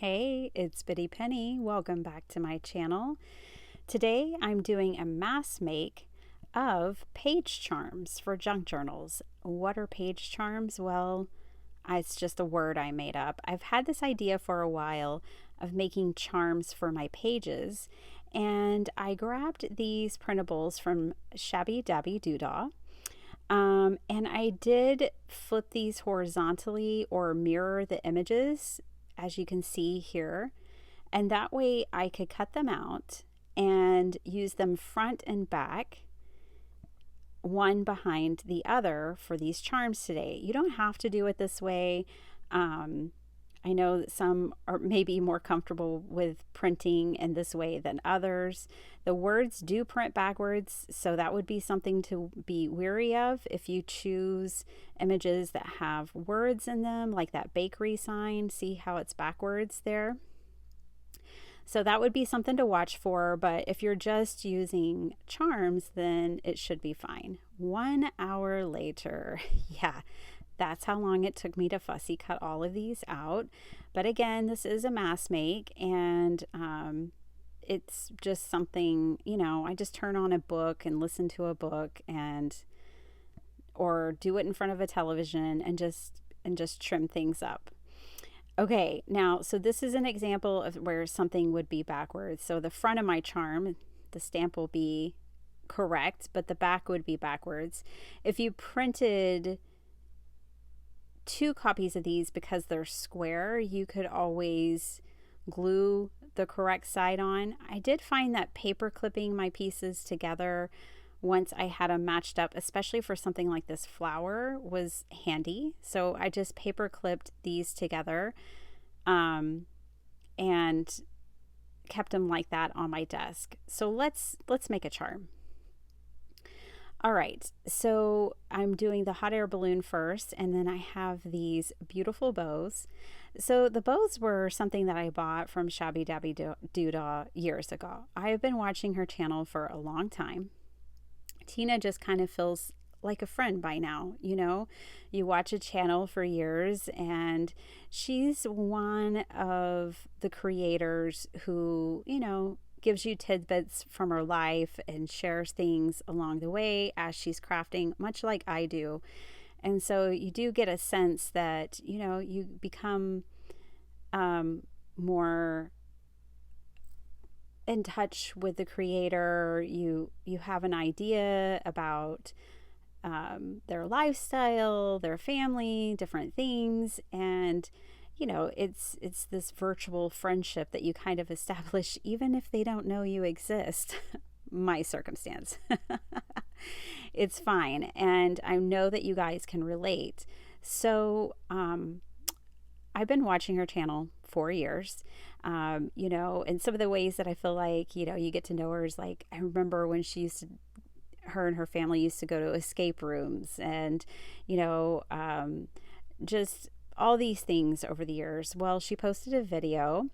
Hey, it's Bitty Penny. Welcome back to my channel. Today I'm doing a mass make of page charms for junk journals. What are page charms? Well, it's just a word I made up. I've had this idea for a while of making charms for my pages, and I grabbed these printables from ShabbyDabbyDooDah. And I did flip these horizontally or mirror the images, as you can see here, and that way I could cut them out and use them front and back, one behind the other, for these charms today. You don't have to do it this way. I know that some are maybe more comfortable with printing in this way than others. The words do print backwards, so that would be something to be wary of if you choose images that have words in them, like that bakery sign. See how it's backwards there? So that would be something to watch for, but if you're just using charms, then it should be fine. 1 hour later, yeah. That's how long it took me to fussy cut all of these out. But again, this is a mass make, and it's just something, I just turn on a book and listen to a book, or do it in front of a television and just trim things up. Okay, now, so this is an example of where something would be backwards. So the front of my charm, the stamp will be correct, but the back would be backwards. If you printed 2 copies of these, because they're square, you could always glue the correct side on. I did find that paper clipping my pieces together once I had them matched up, especially for something like this flower, was handy. So I just paper clipped these together and kept them like that on my desk. So let's make a charm. All right, so I'm doing the hot air balloon first, and then I have these beautiful bows. So the bows were something that I bought from ShabbyDabbyDooDah years ago. I have been watching her channel for a long time. Tina just kind of feels like a friend by now, You watch a channel for years, and she's one of the creators who, gives you tidbits from her life and shares things along the way as she's crafting, much like I do. And so you do get a sense that, you become more in touch with the creator. You have an idea about their lifestyle, their family, different things, and it's this virtual friendship that you kind of establish even if they don't know you exist. My circumstance. It's fine, and I know that you guys can relate. So I've been watching her channel for years, and some of the ways that I feel like, you get to know her is like, I remember when her and her family used to go to escape rooms, and, just all these things over the years. Well, she posted a video,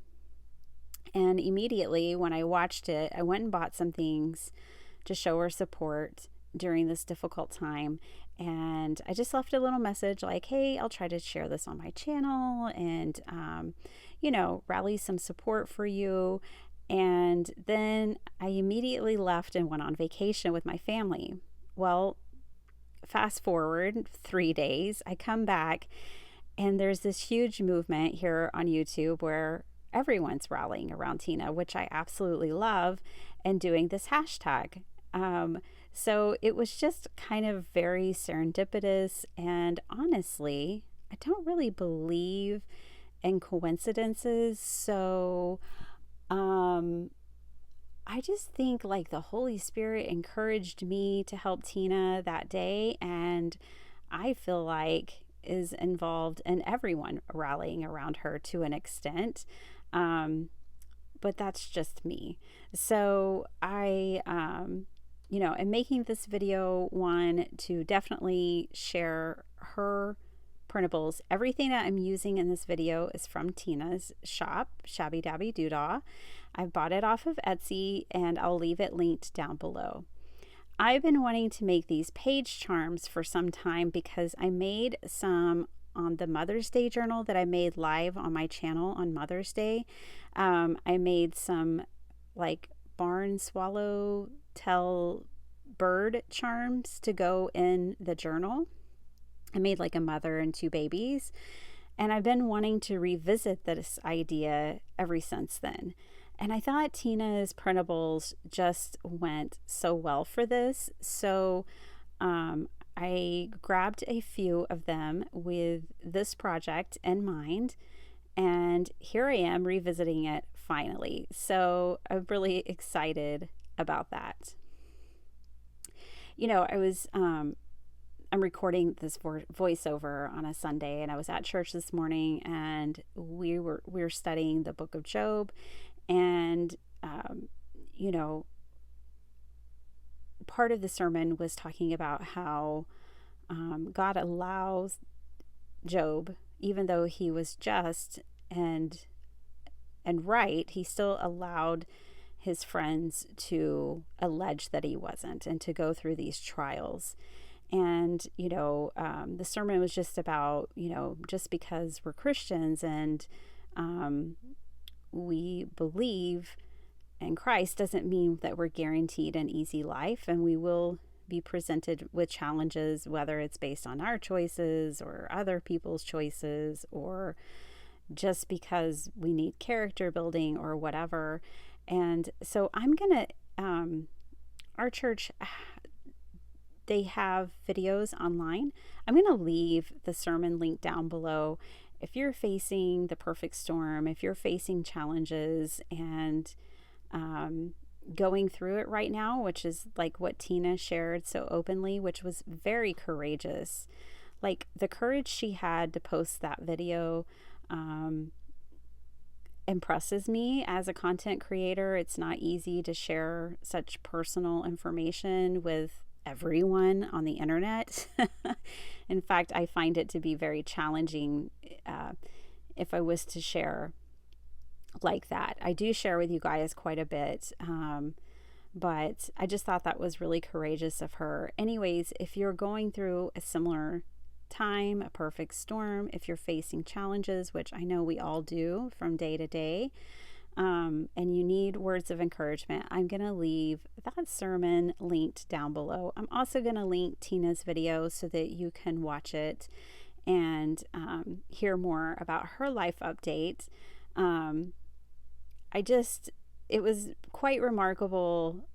and immediately when I watched it, I went and bought some things to show her support during this difficult time. And I just left a little message like, hey, I'll try to share this on my channel and, rally some support for you. And then I immediately left and went on vacation with my family. Well, fast forward 3 days, I come back, and there's this huge movement here on YouTube where everyone's rallying around Tina, which I absolutely love, and doing this hashtag. So it was just kind of very serendipitous, and honestly, I don't really believe in coincidences. So I just think like the Holy Spirit encouraged me to help Tina that day, and I feel like is involved in everyone rallying around her to an extent. But that's just me. So I, am making this video, one, to definitely share her printables. Everything that I'm using in this video is from Tina's shop, ShabbyDabbyDooDah. I bought it off of Etsy, and I'll leave it linked down below. I've been wanting to make these page charms for some time because I made some on the Mother's Day journal that I made live on my channel on Mother's Day. I made some like barn swallow tell bird charms to go in the journal. I made like a mother and two babies, and I've been wanting to revisit this idea ever since then. And I thought Tina's printables just went so well for this. So I grabbed a few of them with this project in mind, and here I am revisiting it finally. So I'm really excited about that. You know, I'm recording this voiceover on a Sunday, and I was at church this morning, and we were studying the book of Job, and you know, part of the sermon was talking about how God allows Job, even though he was just and right, he still allowed his friends to allege that he wasn't, and to go through these trials. And, you know, the sermon was just about, you know, just because we're Christians and we believe in Christ doesn't mean that we're guaranteed an easy life, and we will be presented with challenges, whether it's based on our choices or other people's choices, or just because we need character building or whatever. And so I'm gonna our church, they have videos online. I'm gonna leave the sermon link down below. If you're facing the perfect storm, if you're facing challenges and going through it right now, which is like what Tina shared so openly, which was very courageous. Like the courage she had to post that video impresses me as a content creator. It's not easy to share such personal information with everyone on the internet. In fact, I find it to be very challenging if I was to share like that. I do share with you guys quite a bit, but I just thought that was really courageous of her. Anyways, if you're going through a similar time, a perfect storm, if you're facing challenges, which I know we all do from day to day, and you need words of encouragement, I'm going to leave that sermon linked down below. I'm also going to link Tina's video so that you can watch it and hear more about her life update. It was quite remarkable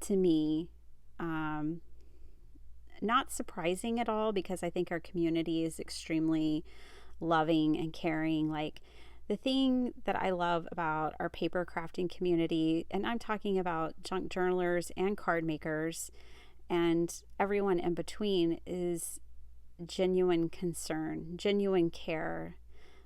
to me. Not surprising at all, because I think our community is extremely loving and caring. Like the thing that I love about our paper crafting community, and I'm talking about junk journalers and card makers and everyone in between, is genuine concern, genuine care.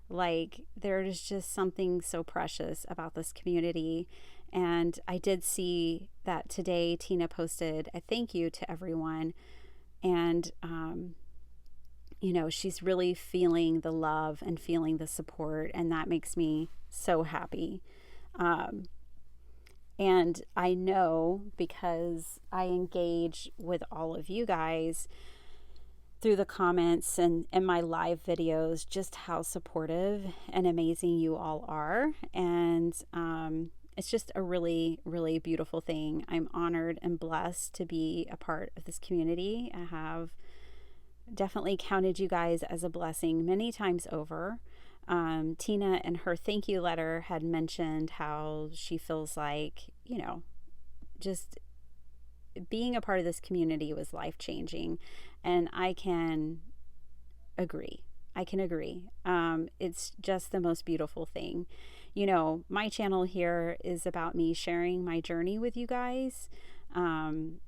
Like there's just something so precious about this community. And I did see that today Tina posted a thank you to everyone. And, you know, she's really feeling the love and feeling the support, and that makes me so happy. And I know, because I engage with all of you guys through the comments and my live videos, just how supportive and amazing you all are. And it's just a really, really beautiful thing. I'm honored and blessed to be a part of this community. I have definitely counted you guys as a blessing many times over. Tina, in her thank you letter, had mentioned how she feels like, you know, just being a part of this community was life-changing. And I can agree. It's just the most beautiful thing. You know, my channel here is about me sharing my journey with you guys. And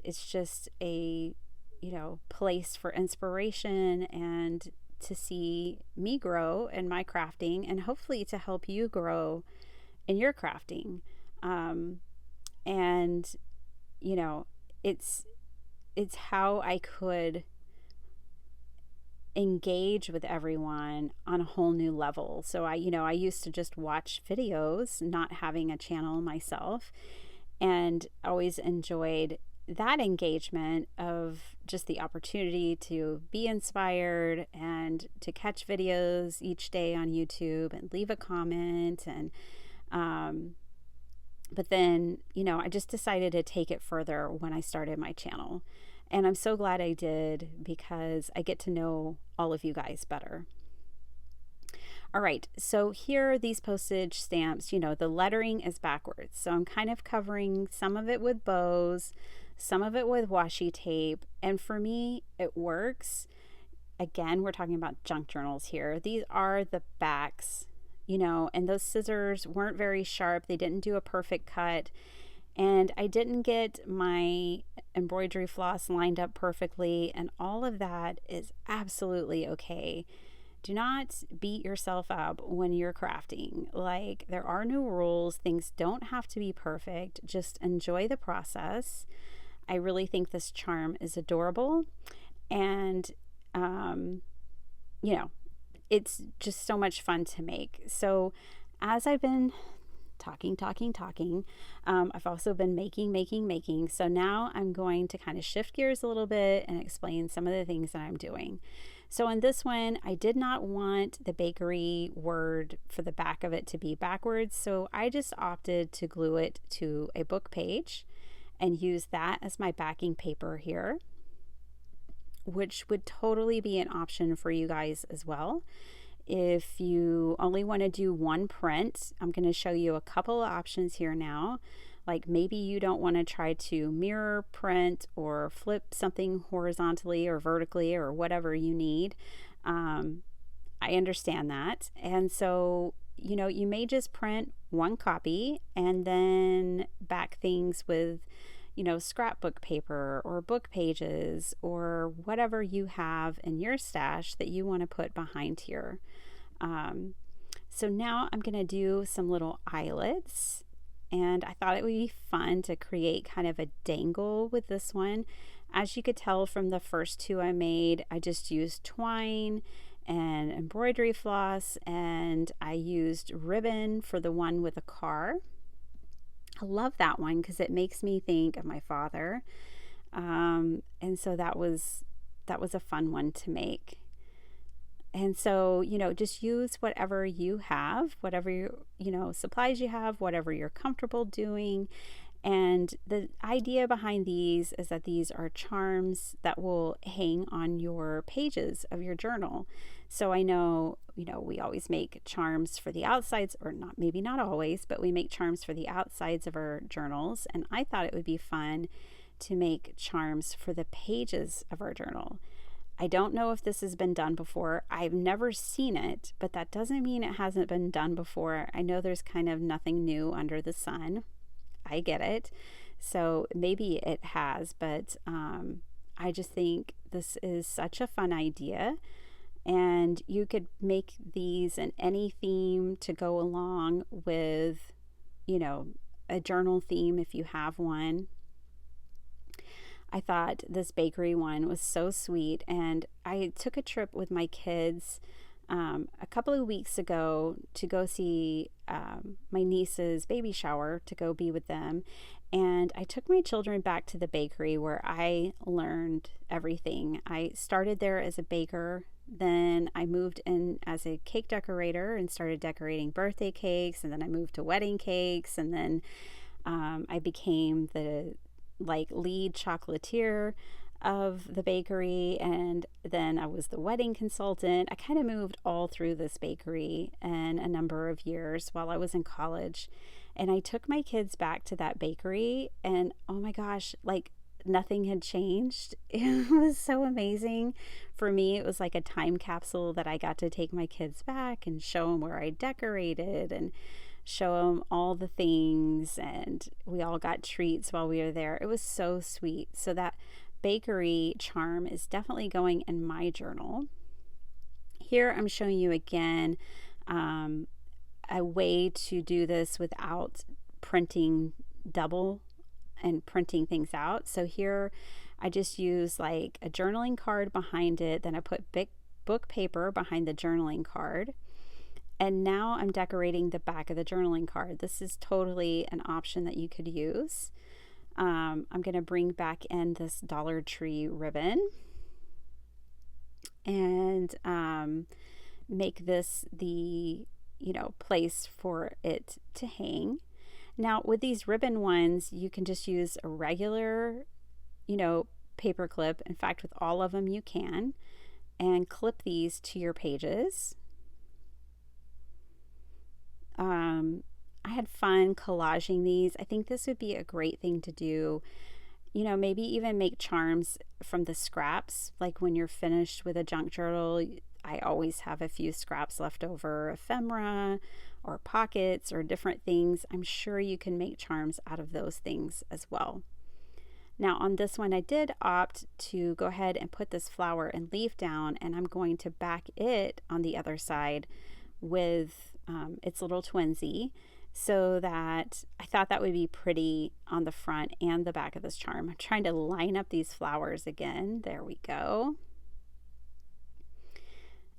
it's just a, you know, place for inspiration and to see me grow in my crafting, and hopefully to help you grow in your crafting. And, you know, it's how I could engage with everyone on a whole new level. So I used to just watch videos, not having a channel myself, and always enjoyed that engagement of just the opportunity to be inspired and to catch videos each day on YouTube and leave a comment, and but then, I just decided to take it further when I started my channel. And I'm so glad I did, because I get to know all of you guys better. All right, so here are these postage stamps. The lettering is backwards. So I'm kind of covering some of it with bows, some of it with washi tape. And for me, it works. Again, we're talking about junk journals here. These are the backs, and those scissors weren't very sharp. They didn't do a perfect cut. And I didn't get my embroidery floss lined up perfectly. And all of that is absolutely okay. Do not beat yourself up when you're crafting. Like, there are no rules. Things don't have to be perfect. Just enjoy the process. I really think this charm is adorable. And, it's just so much fun to make. So as I've been talking, I've also been making. So now I'm going to kind of shift gears a little bit and explain some of the things that I'm doing. So on this one, I did not want the bakery word for the back of it to be backwards. So I just opted to glue it to a book page and use that as my backing paper here, which would totally be an option for you guys as well. If you only want to do one print, I'm going to show you a couple of options here now. Like, maybe you don't want to try to mirror print or flip something horizontally or vertically or whatever you need. I understand that. And so, you may just print one copy and then back things with scrapbook paper or book pages or whatever you have in your stash that you want to put behind here. So now I'm going to do some little eyelets, and I thought it would be fun to create kind of a dangle with this one. As you could tell from the first two I made, I just used twine and embroidery floss, and I used ribbon for the one with a car. I love that one because it makes me think of my father. And so that was a fun one to make. And so, just use whatever you have, whatever supplies you have, whatever you're comfortable doing. And the idea behind these is that these are charms that will hang on your pages of your journal. So I know, we always make charms for the outsides, or not, maybe not always, but we make charms for the outsides of our journals. And I thought it would be fun to make charms for the pages of our journal. I don't know if this has been done before. I've never seen it, but that doesn't mean it hasn't been done before. I know there's kind of nothing new under the sun. I get it. So maybe it has, but I just think this is such a fun idea. And you could make these in any theme to go along with, a journal theme if you have one. I thought this bakery one was so sweet, and I took a trip with my kids a couple of weeks ago to go see my niece's baby shower, to go be with them. And I took my children back to the bakery where I learned everything. I started there as a baker, then I moved in as a cake decorator and started decorating birthday cakes, and then I moved to wedding cakes, and then I became the lead chocolatier of the bakery, and then I was the wedding consultant. I kind of moved all through this bakery in a number of years while I was in college. And I took my kids back to that bakery, and oh my gosh, nothing had changed. It was so amazing. For me, it was like a time capsule that I got to take my kids back and show them where I decorated and show them all the things, and we all got treats while we were there. It was so sweet. So that bakery charm is definitely going in my journal. Here I'm showing you again a way to do this without printing double and printing things out. So here I just use a journaling card behind it, then I put big book paper behind the journaling card. And now I'm decorating the back of the journaling card. This is totally an option that you could use. I'm going to bring back in this Dollar Tree ribbon and make this the, place for it to hang. Now with these ribbon ones, you can just use a regular, paper clip. In fact, with all of them you can, and clip these to your pages. I had fun collaging these. I think this would be a great thing to do. Maybe even make charms from the scraps. Like when you're finished with a junk journal, I always have a few scraps left over, ephemera or pockets or different things. I'm sure you can make charms out of those things as well. Now on this one, I did opt to go ahead and put this flower and leaf down, and I'm going to back it on the other side with its little twinsy, so that I thought that would be pretty on the front and the back of this charm. I'm trying to line up these flowers again. There we go.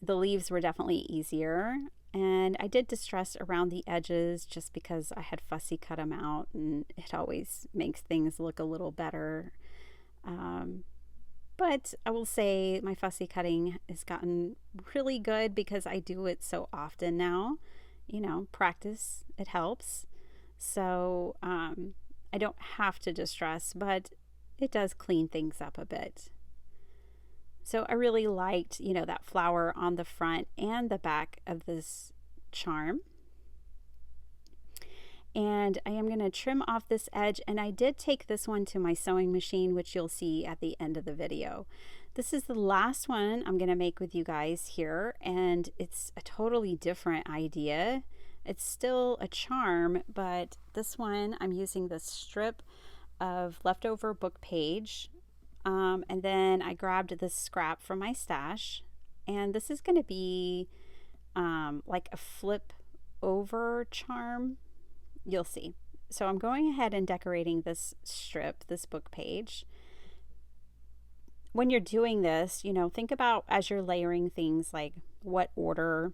The leaves were definitely easier, and I did distress around the edges just because I had fussy cut them out, and it always makes things look a little better. But I will say my fussy cutting has gotten really good because I do it so often now. Practice, it helps. So I don't have to distress, but it does clean things up a bit. So I really liked, that flower on the front and the back of this charm. And I am going to trim off this edge, and I did take this one to my sewing machine, which you'll see at the end of the video. This is the last one I'm going to make with you guys here, and it's a totally different idea. It's still a charm, but this one I'm using this strip of leftover book page, and then I grabbed this scrap from my stash, and this is going to be like a flip over charm. You'll see. So I'm going ahead and decorating this strip, this book page. When you're doing this, think about as you're layering things, like what order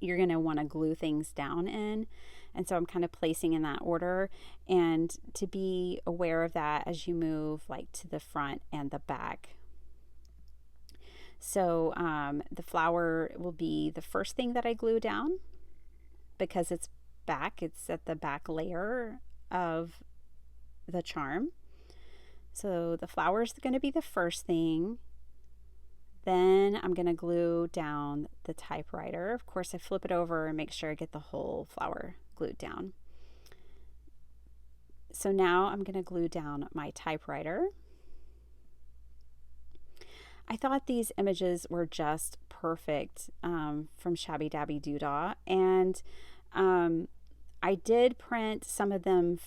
you're going to want to glue things down in. And so I'm kind of placing in that order, and to be aware of that as you move like to the front and the back. So the flower will be the first thing that I glue down because it's at the back layer of the charm. So the flower is going to be the first thing. Then I'm going to glue down the typewriter. Of course, I flip it over and make sure I get the whole flower glued down. So now I'm going to glue down my typewriter. I thought these images were just perfect from ShabbyDabbyDooDah, and I did print some of them,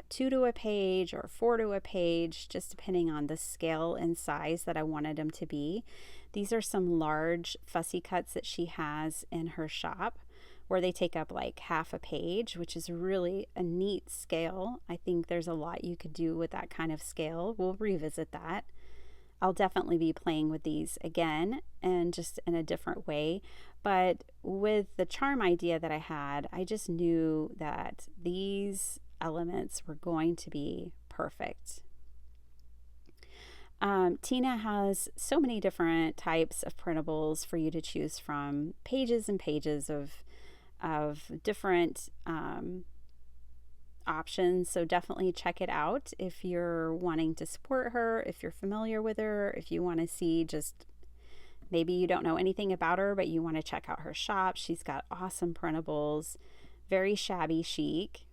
2 to a page or 4 to a page, just depending on the scale and size that I wanted them to be. These are some large fussy cuts that she has in her shop where they take up like half a page, which is really a neat scale. I think there's a lot you could do with that kind of scale. We'll revisit that. I'll definitely be playing with these again and just in a different way. But with the charm idea that I had, I just knew that these elements were going to be perfect. Tina has so many different types of printables for you to choose from, pages and pages of different options. So definitely check it out if you're wanting to support her, if you're familiar with her, if you want to see, just maybe you don't know anything about her, but you want to check out her shop. She's got awesome printables, very shabby chic.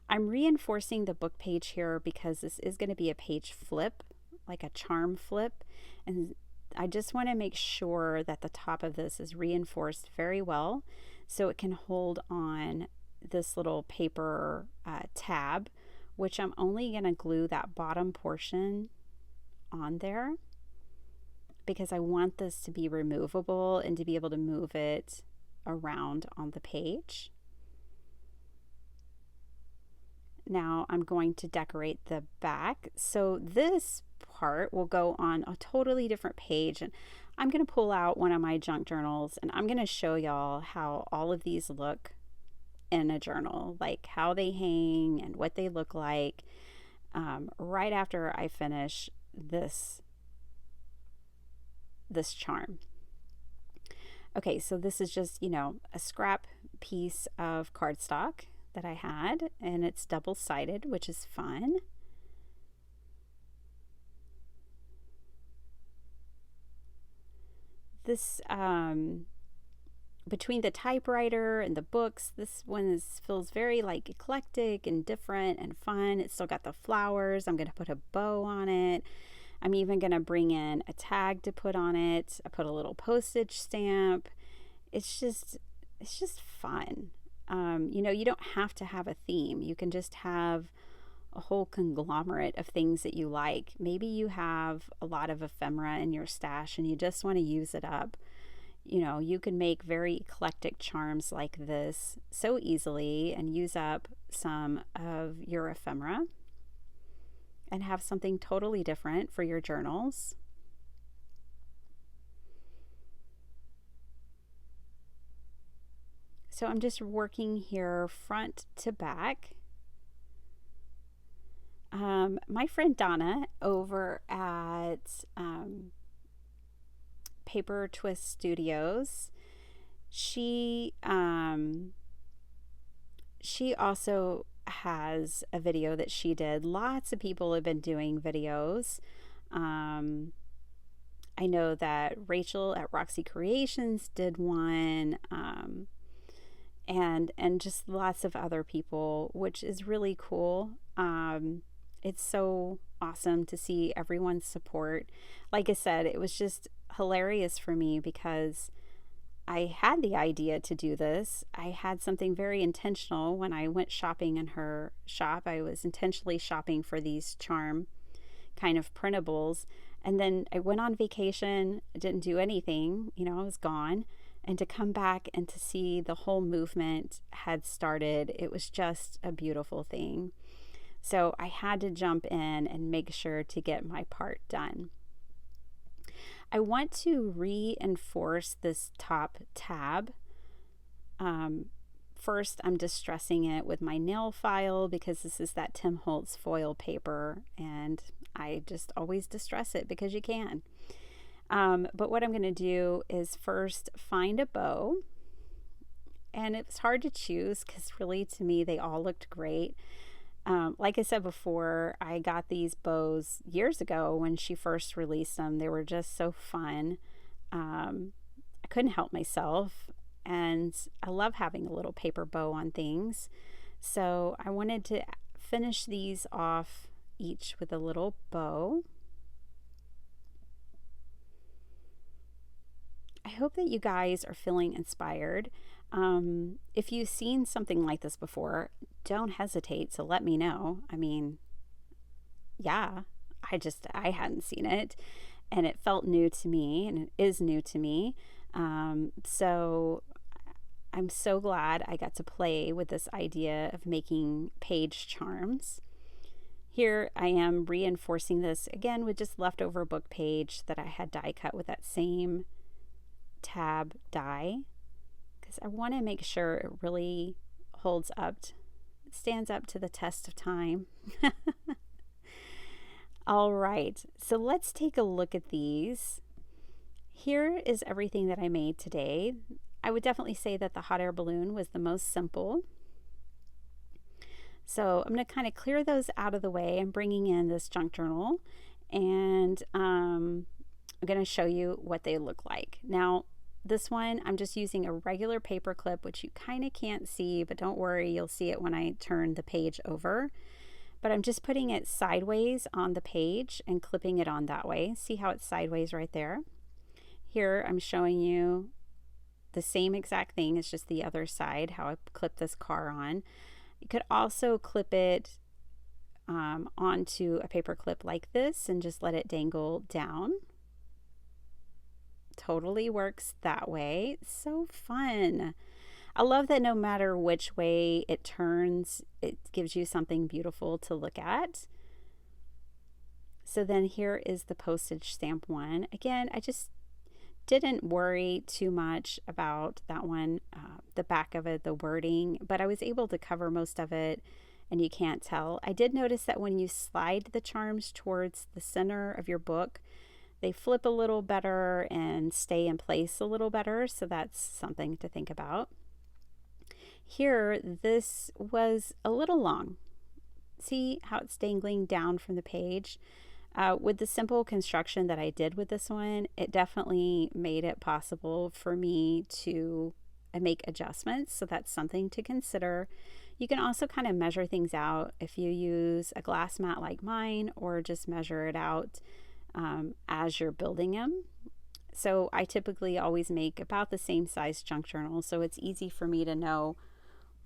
I'm reinforcing the book page here because this is going to be a page flip, like a charm flip, and I just want to make sure that the top of this is reinforced very well so it can hold on this little paper tab, which I'm only going to glue that bottom portion on there because I want this to be removable and to be able to move it around on the page. Now I'm going to decorate the back. So this part will go on a totally different page, and I'm going to pull out one of my junk journals and I'm going to show y'all how all of these look in a journal, like how they hang and what they look like, right after I finish this charm. Okay, so this is just, a scrap piece of cardstock that I had, and it's double-sided, which is fun. This, between the typewriter and the books, this one feels very like eclectic and different and fun. It's still got the flowers. I'm going to put a bow on it. I'm even going to bring in a tag to put on it. I put a little postage stamp. It's just fun. You don't have to have a theme. You can just have a whole conglomerate of things that you like. Maybe you have a lot of ephemera in your stash and you just want to use it up. You can make very eclectic charms like this so easily and use up some of your ephemera and have something totally different for your journals. So I'm just working here front to back. My friend Donna over at Paper Twist Studios, she also has a video that she did. Lots of people have been doing videos. I know that Rachel at Roxy Creations did one, and just lots of other people, which is really cool. It's so awesome to see everyone's support. Like I said, it was just hilarious for me because I had the idea to do this. I had something very intentional when I went shopping in her shop. I was intentionally shopping for these charm kind of printables. And then I went on vacation, didn't do anything, I was gone. And to come back and to see the whole movement had started, it was just a beautiful thing. So I had to jump in and make sure to get my part done. I want to reinforce this top tab. First, I'm distressing it with my nail file because this is that Tim Holtz foil paper, and I just always distress it because you can. But what I'm going to do is first find a bow, and it was hard to choose because really to me they all looked great. Like I said before, I got these bows years ago when she first released them. They were just so fun. I couldn't help myself, and I love having a little paper bow on things. So I wanted to finish these off each with a little bow. I hope that you guys are feeling inspired. If you've seen something like this before, don't hesitate to let me know. I mean, yeah, I hadn't seen it, and it felt new to me, and it is new to me. So I'm so glad I got to play with this idea of making page charms. Here I am reinforcing this again with just leftover book page that I had die cut with that same tab die, because I want to make sure it really holds up, it stands up to the test of time. All right, so let's take a look at these. Here is everything that I made today. I would definitely say that the hot air balloon was the most simple. So I'm going to kind of clear those out of the way. I'm bringing in this junk journal, and I'm going to show you what they look like. Now, this one, I'm just using a regular paper clip, which you kind of can't see, but don't worry, you'll see it when I turn the page over. But I'm just putting it sideways on the page and clipping it on that way. See how it's sideways right there? Here, I'm showing you the same exact thing. It's just the other side, how I clip this car on. You could also clip it onto a paper clip like this and just let it dangle down. Totally works that way. It's so fun. I love that no matter which way it turns, it gives you something beautiful to look at. So then here is the postage stamp one. Again, I just didn't worry too much about that one, the back of it, the wording, but I was able to cover most of it, and you can't tell. I did notice that when you slide the charms towards the center of your book, they flip a little better and stay in place a little better, so that's something to think about. Here, this was a little long. See how it's dangling down from the page? With the simple construction that I did with this one, it definitely made it possible for me to make adjustments, so that's something to consider. You can also kind of measure things out if you use a glass mat like mine, or just measure it out as you're building them. So I typically always make about the same size junk journal, so it's easy for me to know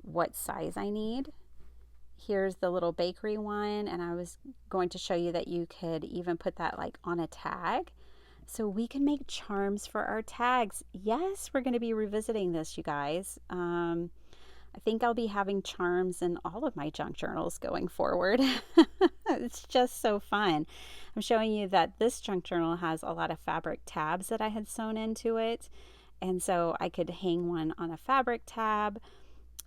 what size I need. Here's the little bakery one, and I was going to show you that you could even put that like on a tag. So we can make charms for our tags. Yes, we're going to be revisiting this, you guys. I think I'll be having charms in all of my junk journals going forward. It's just so fun. I'm showing you that this junk journal has a lot of fabric tabs that I had sewn into it. And so I could hang one on a fabric tab.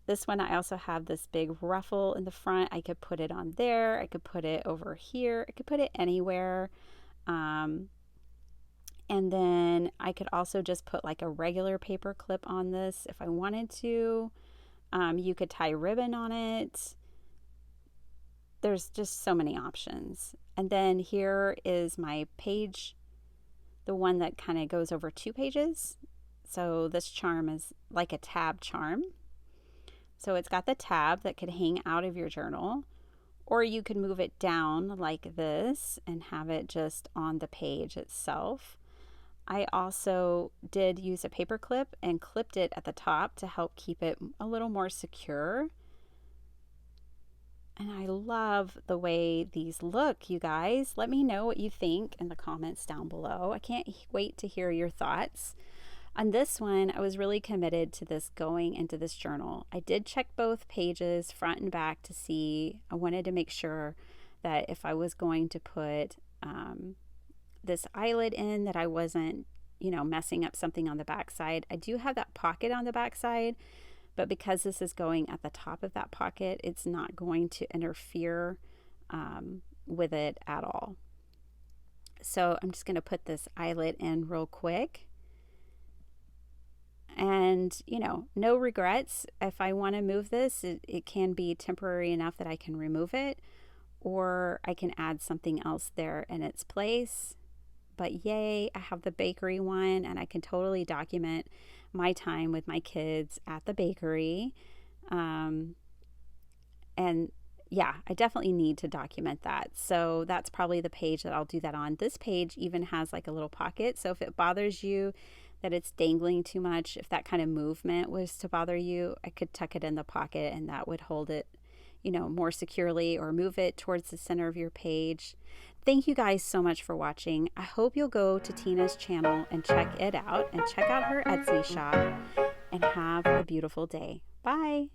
This one, I also have this big ruffle in the front. I could put it on there. I could put it over here. I could put it anywhere. And then I could also just put like a regular paper clip on this if I wanted to. You could tie ribbon on it. There's just so many options. And then here is my page, the one that kind of goes over 2 pages. So this charm is like a tab charm. So it's got the tab that could hang out of your journal, or you could move it down like this and have it just on the page itself. I also did use a paper clip and clipped it at the top to help keep it a little more secure. And I love the way these look, you guys. Let me know what you think in the comments down below. I can't wait to hear your thoughts. On this one, I was really committed to this going into this journal. I did check both pages, front and back, to see. I wanted to make sure that if I was going to put this eyelet in, that I wasn't, messing up something on the back side. I do have that pocket on the back side, but because this is going at the top of that pocket, it's not going to interfere with it at all. So I'm just going to put this eyelet in real quick. And, no regrets. If I want to move this, it can be temporary enough that I can remove it, or I can add something else there in its place. But yay, I have the bakery one, and I can totally document my time with my kids at the bakery. And yeah, I definitely need to document that. So that's probably the page that I'll do that on. This page even has like a little pocket. So if it bothers you that it's dangling too much, if that kind of movement was to bother you, I could tuck it in the pocket and that would hold it, more securely, or move it towards the center of your page. Thank you guys so much for watching. I hope you'll go to Tina's channel and check it out, and check out her Etsy shop, and have a beautiful day. Bye.